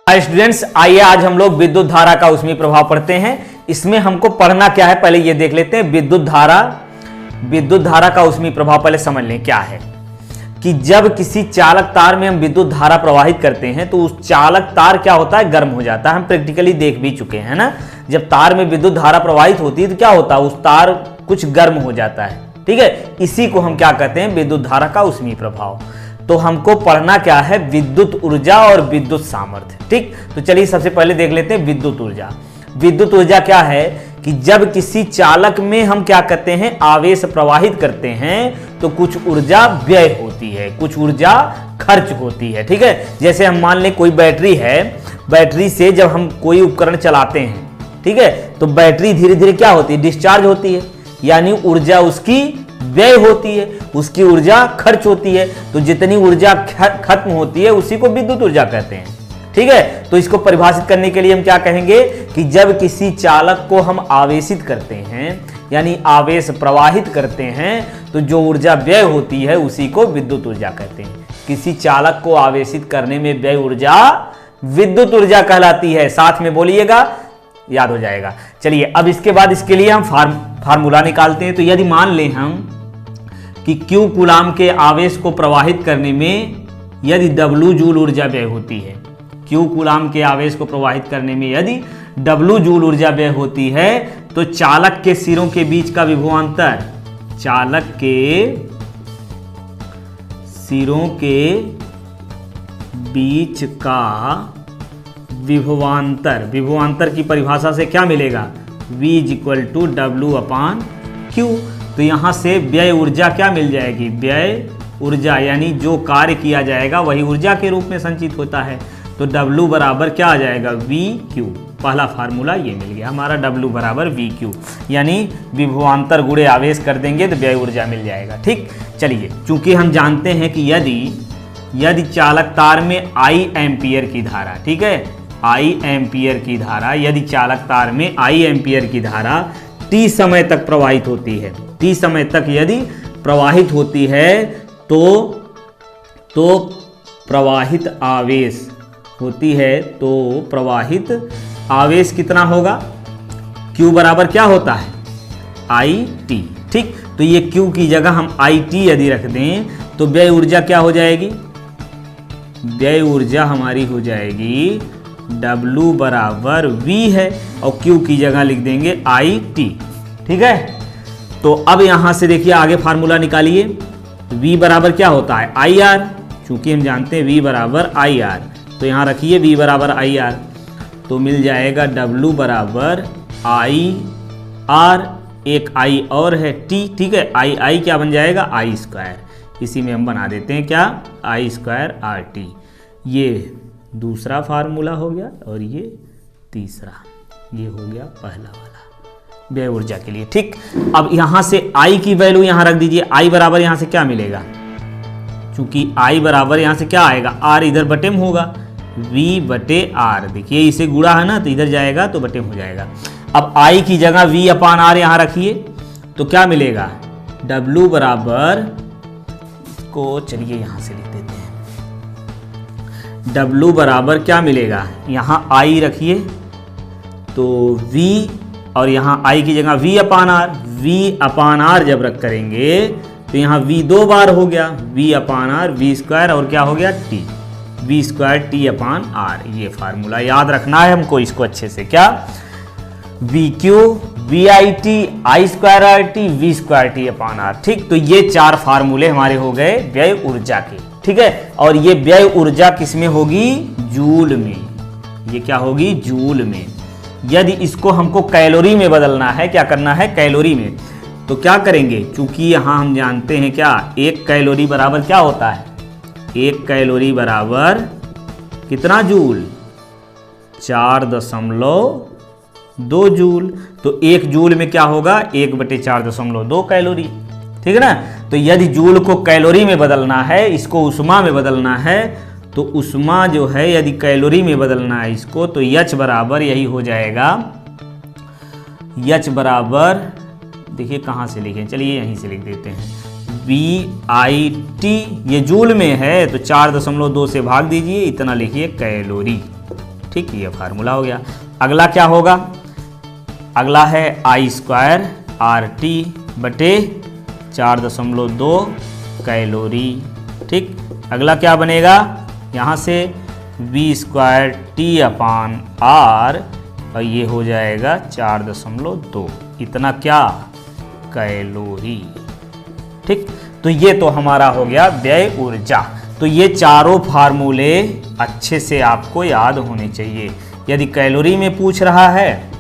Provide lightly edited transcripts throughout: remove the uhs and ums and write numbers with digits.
Students, आइए आज हम लोग विद्युत धारा का उसमें प्रभाव पढ़ते हैं। इसमें हमको पढ़ना क्या है, पहले ये देख लेते हैं। विद्युत धारा का उसमें प्रभाव पहले समझ लें क्या है। कि जब किसी चालक तार में हम विद्युत धारा प्रवाहित करते हैं तो उस चालक तार क्या होता है, गर्म हो जाता है। हम प्रैक्टिकली देख भी चुके हैं ना, जब तार में विद्युत धारा प्रवाहित होती है तो क्या होता है, उस तार कुछ गर्म हो जाता है। ठीक है, इसी को हम क्या कहते हैं, विद्युत धारा का उसमें प्रभाव। तो हमको पढ़ना क्या है, विद्युत ऊर्जा और विद्युत सामर्थ्य। ठीक, तो चलिए सबसे पहले देख लेते हैं विद्युत ऊर्जा। विद्युत ऊर्जा क्या है कि जब किसी चालक में हम क्या करते हैं, आवेश प्रवाहित करते हैं तो कुछ ऊर्जा व्यय होती है, कुछ ऊर्जा खर्च होती है। ठीक है, जैसे हम मान लें कोई बैटरी है, बैटरी से जब हम कोई उपकरण चलाते हैं, ठीक है, तो बैटरी धीरे धीरे क्या होती है, डिस्चार्ज होती है, यानी ऊर्जा उसकी व्यय होती है, उसकी ऊर्जा खर्च होती है। तो जितनी ऊर्जा खत्म होती है उसी को विद्युत ऊर्जा कहते हैं। ठीक है, तो इसको परिभाषित करने के लिए हम क्या कहेंगे कि जब किसी चालक को हम आवेशित करते हैं, यानी आवेश प्रवाहित करते हैं, तो जो ऊर्जा व्यय होती है उसी को विद्युत ऊर्जा कहते हैं। किसी चालक को आवेशित करने में व्यय ऊर्जा विद्युत ऊर्जा कहलाती है। साथ में बोलिएगा, याद हो जाएगा। चलिए अब इसके बाद इसके लिए हम फार्मूला निकालते हैं। तो यदि मान लें हम कि Q कूलाम के आवेश को प्रवाहित करने में यदि W जूल ऊर्जा व्यय होती है, Q कूलाम के आवेश को प्रवाहित करने में यदि W जूल ऊर्जा व्यय होती है, तो चालक के सिरों के बीच का विभवांतर, चालक के सिरों के बीच का विभवांतर की परिभाषा से क्या मिलेगा, V = W/Q। तो यहां से व्यय ऊर्जा क्या मिल जाएगी, व्यय ऊर्जा यानी जो कार्य किया जाएगा वही ऊर्जा के रूप में संचित होता है। तो W बराबर क्या आ जाएगा, VQ। पहला फार्मूला ये मिल गया हमारा, W बराबर VQ, यानी विभवांतर गुणे आवेश कर देंगे तो व्यय ऊर्जा मिल जाएगा। ठीक, चलिए चूंकि हम जानते हैं कि यदि चालक तार में I एम्पियर की धारा, ठीक है, I एम्पियर की धारा, यदि चालक तार में I एम्पियर की धारा T समय तक प्रवाहित होती है, T समय तक यदि प्रवाहित होती है तो प्रवाहित आवेश होती है, तो प्रवाहित आवेश कितना होगा, Q बराबर क्या होता है, IT। ठीक, तो ये Q की जगह हम IT यदि रख दें तो व्यय ऊर्जा क्या हो जाएगी, व्यय ऊर्जा हमारी हो जाएगी W बराबर V है और Q की जगह लिख देंगे IT। ठीक है, तो अब यहां से देखिए आगे फार्मूला निकालिए। V बराबर क्या होता है, IR, चूंकि हम जानते हैं V बराबर IR, तो यहां रखिए V बराबर IR, तो मिल जाएगा W बराबर IR, एक I और है T। ठीक है, I क्या बन जाएगा, I², इसी में हम बना देते हैं क्या, I² RT। ये दूसरा फार्मूला हो गया और ये तीसरा, ये हो गया पहला वाला व्यय ऊर्जा के लिए। ठीक, अब यहां से I की वैल्यू यहां रख दीजिए। I बराबर यहां से क्या मिलेगा, चूंकि I बराबर यहां से क्या आएगा, R इधर बटे में होगा, V/R। देखिए इसे गुणा है ना, तो इधर जाएगा तो बटे में हो जाएगा। अब I की जगह V/R यहां रखिए तो क्या मिलेगा, W बराबर, को चलिए यहां से लिख देते हैं, W बराबर क्या मिलेगा, यहाँ I रखिए तो V, और यहाँ I की जगह V/R जब रख करेंगे तो यहाँ V 2 बार हो गया, V/R, V² और क्या हो गया T, V² T/R। ये फार्मूला याद रखना है हमको इसको अच्छे से, क्या, VQ, VIT, I² RT, V² T/R। ठीक, तो ये चार फार्मूले हमारे हो गए व्यय ऊर्जा के। ठीक है, और ये व्यय ऊर्जा किसमें होगी, जूल में। ये क्या होगी, जूल में। यदि इसको हमको कैलोरी में बदलना है, क्या करना है, कैलोरी में, तो क्या करेंगे, चूंकि यहां हम जानते हैं क्या, 1 कैलोरी बराबर क्या होता है, 1 कैलोरी बराबर कितना जूल, 4.2 जूल। तो 1 जूल में क्या होगा, 1/4.2 कैलोरी। ठीक है ना, तो यदि जूल को कैलोरी में बदलना है, इसको उष्मा में बदलना है, तो उष्मा जो है यदि कैलोरी में बदलना है इसको, तो H बराबर यही हो जाएगा, H बराबर, देखिए कहाँ से लिखें, चलिए यहीं से लिख देते हैं, VIT, ये जूल में है तो 4.2 से भाग दीजिए, इतना लिखिए कैलोरी। ठीक, ये फार्मूला हो गया। अगला क्या होगा, अगला है I² RT बटे 4.2 कैलोरी। ठीक, अगला क्या बनेगा, यहाँ से V² T/R और ये हो जाएगा 4.2, इतना क्या, कैलोरी। ठीक, तो ये तो हमारा हो गया व्यय ऊर्जा। तो ये चारों फार्मूले अच्छे से आपको याद होने चाहिए। यदि कैलोरी में पूछ रहा है,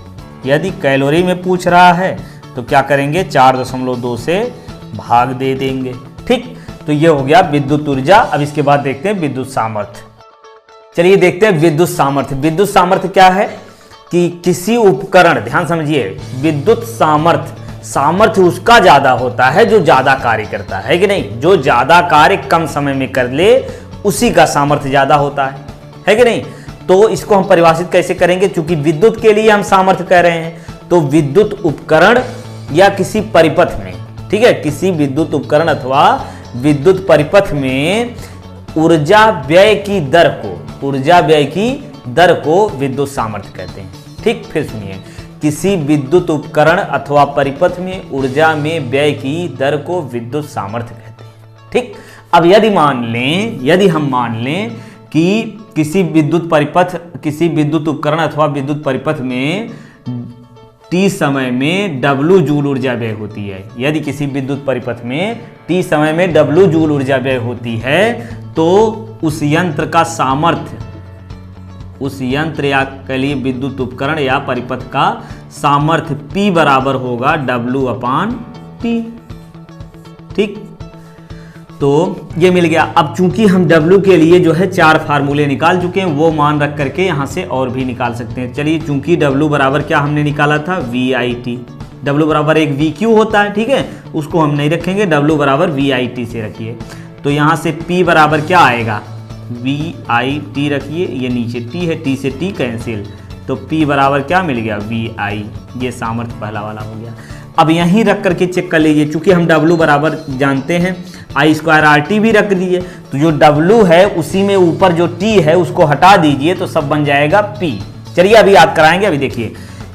यदि कैलोरी में पूछ रहा है तो क्या करेंगे, 4.2 से भाग दे देंगे। ठीक, तो ये हो गया विद्युत ऊर्जा। अब इसके बाद देखते हैं विद्युत सामर्थ्य। चलिए देखते हैं विद्युत सामर्थ्य। विद्युत सामर्थ्य क्या है कि किसी उपकरण, ध्यान समझिए, विद्युत सामर्थ्य, सामर्थ्य उसका ज्यादा होता है जो ज्यादा कार्य करता है कि नहीं, जो ज्यादा कार्य कम समय में कर ले उसी का सामर्थ्य ज्यादा होता है कि नहीं। तो इसको हम परिभाषित कैसे करेंगे, क्योंकि विद्युत के लिए हम सामर्थ्य कह रहे हैं, तो विद्युत उपकरण या किसी परिपथ में, ठीक है, किसी विद्युत उपकरण अथवा विद्युत परिपथ में ऊर्जा व्यय की दर को, ऊर्जा व्यय की दर को विद्युत सामर्थ्य कहते हैं। ठीक, फिर सुनिए, किसी विद्युत उपकरण अथवा परिपथ में ऊर्जा में व्यय की दर को विद्युत सामर्थ्य कहते हैं। ठीक, अब यदि हम मान लें कि किसी विद्युत परिपथ, किसी विद्युत उपकरण अथवा विद्युत परिपथ में T समय में W जूल ऊर्जा व्यय होती है, यदि किसी विद्युत परिपथ में T समय में W जूल ऊर्जा व्यय होती है, तो उस यंत्र का सामर्थ्य, उस यंत्र या के लिए विद्युत उपकरण या परिपथ का सामर्थ्य P बराबर होगा W/T। ठीक, तो ये मिल गया। अब चूंकि हम W के लिए जो है 4 फार्मूले निकाल चुके हैं, वो मान रख करके यहां से और भी निकाल सकते हैं। चलिए, चूंकि W बराबर क्या हमने निकाला था, VIT, W बराबर एक VQ होता है, ठीक है, उसको हम नहीं रखेंगे, W बराबर VIT से रखिए। तो यहां से P बराबर क्या आएगा, VIT रखिए, ये नीचे T है, T से T कैंसिल, तो P बराबर क्या मिल गया, VI। ये सामर्थ्य पहला वाला हो गया। अब यहीं रख करके चेक कर लीजिए, चूंकि हम W बराबर जानते हैं, I² RT भी रख दीजिए, तो जो W है उसी में ऊपर जो T है उसको हटा दीजिए तो सब बन जाएगा P। चलिए अभी याद कराएंगे। अभी देखिए,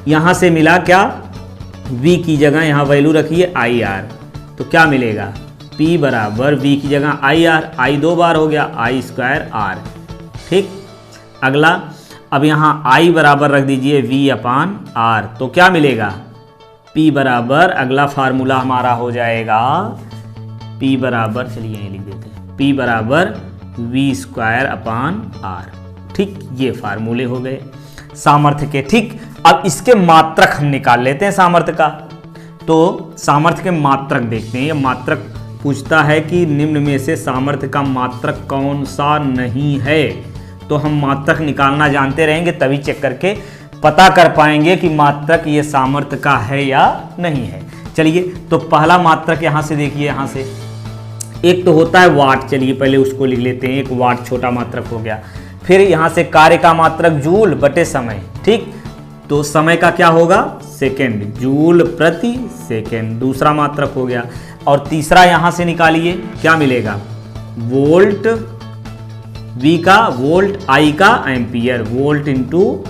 यहां से मिला क्या, V की जगह यहां वैल्यू रखिए IR, तो क्या मिलेगा, P बराबर V की जगह IR, I 2 बार हो गया, I² R। ठीक, अगला, अब यहाँ I बराबर रख दीजिए V/R, तो क्या मिलेगा, P बराबर, अगला फार्मूला हमारा हो जाएगा P बराबर, चलिए यहीं लिख देते हैं, P बराबर V²/R। ठीक, ये फार्मूले हो गए सामर्थ्य के। ठीक, अब इसके मात्रक हम निकाल लेते हैं सामर्थ्य का। तो सामर्थ्य के मात्रक देखते हैं। ये मात्रक पूछता है कि निम्न में से सामर्थ्य का मात्रक कौन सा नहीं है, तो हम मात्रक निकालना जानते रहेंगे, तभी चेक करके पता कर पाएंगे कि मात्रक ये सामर्थ्य का है या नहीं है। चलिए, तो पहला मात्रक यहां से देखिए, यहां से एक तो होता है वाट, चलिए पहले उसको लिख लेते हैं, एक वाट छोटा मात्रक हो गया। फिर यहां से कार्य का मात्रक जूल बटे समय। ठीक, तो समय का क्या होगा, सेकेंड, जूल प्रति सेकेंड, दूसरा मात्रक हो गया। और तीसरा यहां से निकालिए, क्या मिलेगा, वोल्ट, V का वोल्ट, I का एम्पियर, वोल्ट इंटू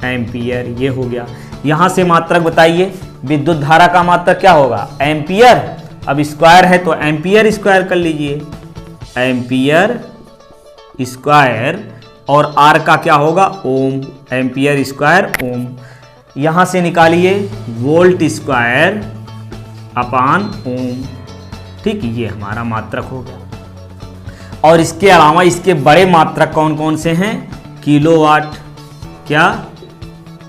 एम्पियर, ये हो गया। यहां से मात्रक बताइए, विद्युत धारा का मात्रक क्या होगा, एम्पियर, अब स्क्वायर है तो एम्पियर स्क्वायर कर लीजिए, एम्पियर स्क्वायर, और R का क्या होगा, ओम, एम्पियर स्क्वायर ओम। यहां से निकालिए वोल्ट स्क्वायर अपान ओम। ठीक, ये हमारा मात्रक हो गया। और इसके अलावा इसके बड़े मात्रक कौन कौन से हैं, किलोवाट, क्या,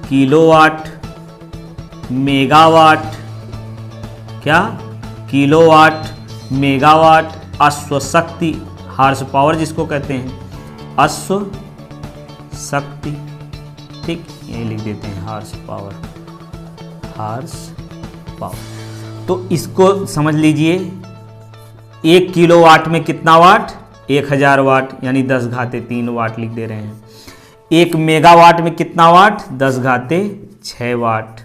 किलोवाट, मेगावाट, क्या, किलोवाट, मेगावाट, अश्वशक्ति, हार्स पावर जिसको कहते हैं, अश्व शक्ति। ठीक, ये लिख देते हैं हार्स पावर, हार्स पावर। तो इसको समझ लीजिए, 1 किलोवाट में कितना वाट, 1000 वाट, यानी 10⁻³ वाट लिख दे रहे हैं। 1 मेगावाट में कितना वाट, 10⁻6 वाट।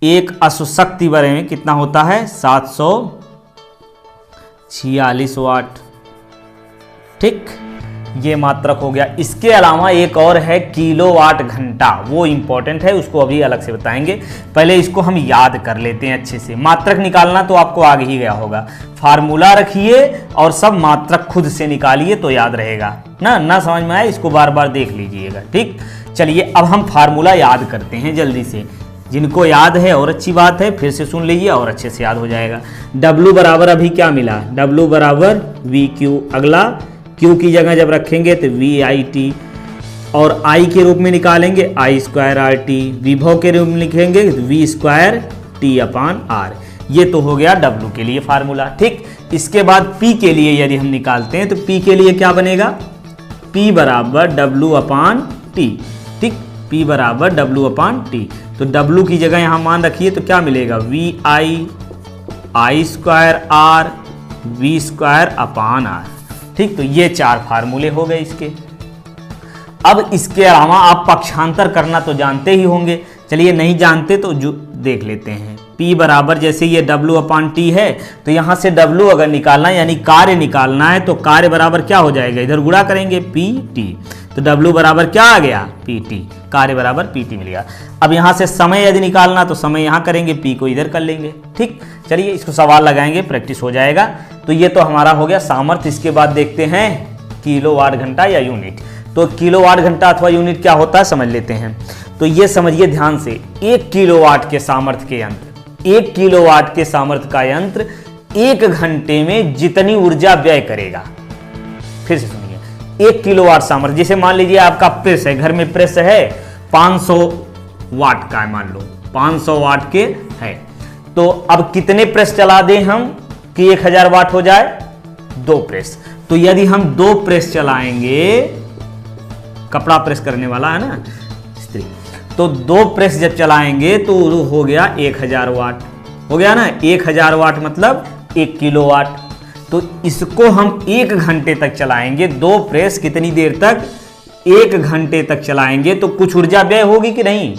1 अश्वशक्ति बड़े में कितना होता है, 746 वाट। ठीक, ये मात्रक हो गया। इसके अलावा एक और है किलोवाट घंटा, वो इंपॉर्टेंट है, उसको अभी अलग से बताएंगे। पहले इसको हम याद कर लेते हैं अच्छे से। मात्रक निकालना तो आपको आगे ही गया होगा, फार्मूला रखिए और सब मात्रक खुद से निकालिए तो याद रहेगा ना समझ में आए इसको बार बार देख लीजिएगा, ठीक। चलिए अब हम फार्मूला याद करते हैं जल्दी से। जिनको याद है और अच्छी बात है, फिर से सुन लीजिए और अच्छे से याद हो जाएगा। W बराबर अभी क्या मिला, W बराबर VQ। अगला Q की जगह जब रखेंगे तो VIT, और I के रूप में निकालेंगे I²RT, विभव के रूप में लिखेंगे V²T/R। ये तो हो गया W के लिए फार्मूला, ठीक। इसके बाद P के लिए यदि हम निकालते हैं तो P के लिए क्या बनेगा, P बराबर W/T, ठीक। P बराबर W/T। तो W की जगह यहां मान रखिए तो क्या मिलेगा, VI I²R V²/R, ठीक। तो ये 4 फार्मूले हो गए इसके। अब इसके अलावा आप पक्षांतर करना तो जानते ही होंगे, चलिए नहीं जानते तो जो देख लेते हैं। P बराबर जैसे ये W/T है तो यहां से W अगर निकालना यानी कार्य निकालना है तो कार्य बराबर क्या हो जाएगा, इधर गुणा करेंगे PT, तो W बराबर क्या आ गया, PT, कार्य बराबर PT मिल गया। अब यहां से समय यदि निकालना तो समय यहां करेंगे, P को इधर कर लेंगे, ठीक। चलिए इसको सवाल लगाएंगे, प्रैक्टिस हो जाएगा। तो ये तो हमारा हो गया सामर्थ्य। इसके बाद देखते हैं किलोवाट घंटा या यूनिट। तो किलोवाट घंटा अथवा यूनिट क्या होता है समझ लेते हैं। तो ये समझिए ध्यान से, 1 किलोवाट के सामर्थ्य के यंत्र, 1 किलोवाट के सामर्थ्य का यंत्र 1 घंटे में जितनी ऊर्जा व्यय करेगा। फिर से सुनिए, 1 किलोवाट सामर्थ्य, जैसे मान लीजिए आपका प्रेस है, घर में प्रेस है 500 वाट का है, मान लो 500 वाट के है, तो अब कितने प्रेस चला दें हम कि 1000 वाट हो जाए, 2 प्रेस। तो यदि हम 2 प्रेस चलाएंगे, कपड़ा प्रेस करने वाला है ना स्त्री, तो 2 प्रेस जब चलाएंगे तो हो गया 1000 वाट, हो गया ना। 1000 वाट मतलब 1 किलोवाट। तो इसको हम 1 घंटे तक चलाएंगे, 2 प्रेस कितनी देर तक, 1 घंटे तक चलाएंगे, तो कुछ ऊर्जा व्यय होगी कि नहीं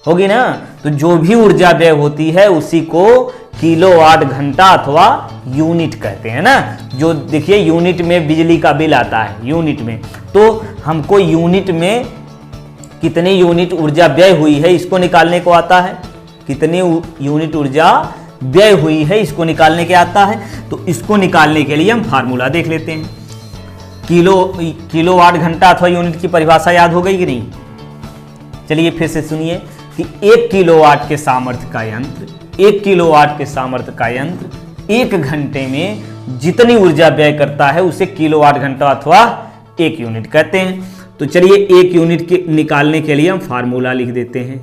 होगी ना। तो जो भी ऊर्जा व्यय होती है उसी को किलोवाट घंटा अथवा यूनिट कहते हैं ना। जो देखिए यूनिट में बिजली का बिल आता है यूनिट में, तो हमको यूनिट में कितनी यूनिट ऊर्जा व्यय हुई है इसको निकालने को आता है, कितनी यूनिट ऊर्जा व्यय हुई है इसको निकालने के आता है। तो इसको निकालने के लिए हम फार्मूला देख लेते हैं। किलोवाट घंटा अथवा यूनिट की परिभाषा याद हो गई कि नहीं। चलिए फिर से सुनिए कि 1 किलोवाट के सामर्थ्य का यंत्र, 1 किलोवाट के सामर्थ्य का यंत्र 1 घंटे में जितनी ऊर्जा व्यय करता है उसे किलोवाट घंटा अथवा 1 यूनिट कहते हैं। तो चलिए 1 यूनिट के निकालने के लिए हम फार्मूला लिख देते हैं,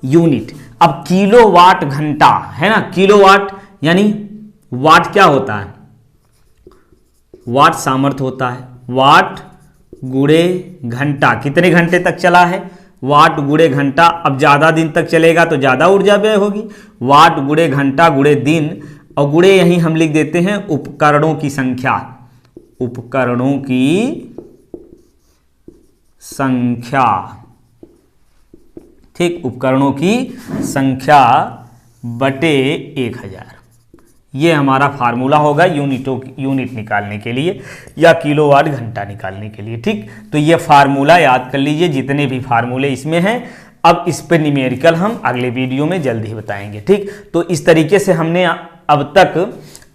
यूनिट। अब किलोवाट घंटा है ना, किलोवाट यानी वाट क्या होता है, वाट सामर्थ्य होता है, वाट गुणे घंटा, कितने घंटे तक चला है, वाट गुणे घंटा। अब ज्यादा दिन तक चलेगा तो ज्यादा ऊर्जा व्यय होगी, वाट गुणे घंटा गुणे दिन, और गुणे यहीं हम लिख देते हैं उपकरणों की संख्या, उपकरणों की संख्या, ठीक, उपकरणों की संख्या बटे 1000। ये हमारा फार्मूला होगा यूनिट निकालने के लिए या किलोवाट घंटा निकालने के लिए, ठीक। तो ये फार्मूला याद कर लीजिए, जितने भी फार्मूले इसमें हैं। अब इस पे न्यूमेरिकल हम अगले वीडियो में जल्द ही बताएंगे, ठीक। तो इस तरीके से हमने अब तक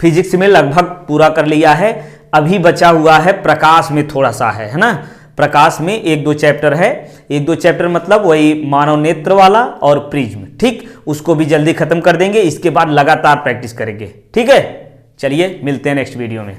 फिजिक्स में लगभग पूरा कर लिया है। अभी बचा हुआ है प्रकाश में थोड़ा सा है ना। प्रकाश में 1-2 चैप्टर है, 1-2 चैप्टर मतलब वही मानव नेत्र वाला और प्रिज्म, ठीक। उसको भी जल्दी खत्म कर देंगे, इसके बाद लगातार प्रैक्टिस करेंगे, ठीक है। चलिए मिलते हैं नेक्स्ट वीडियो में।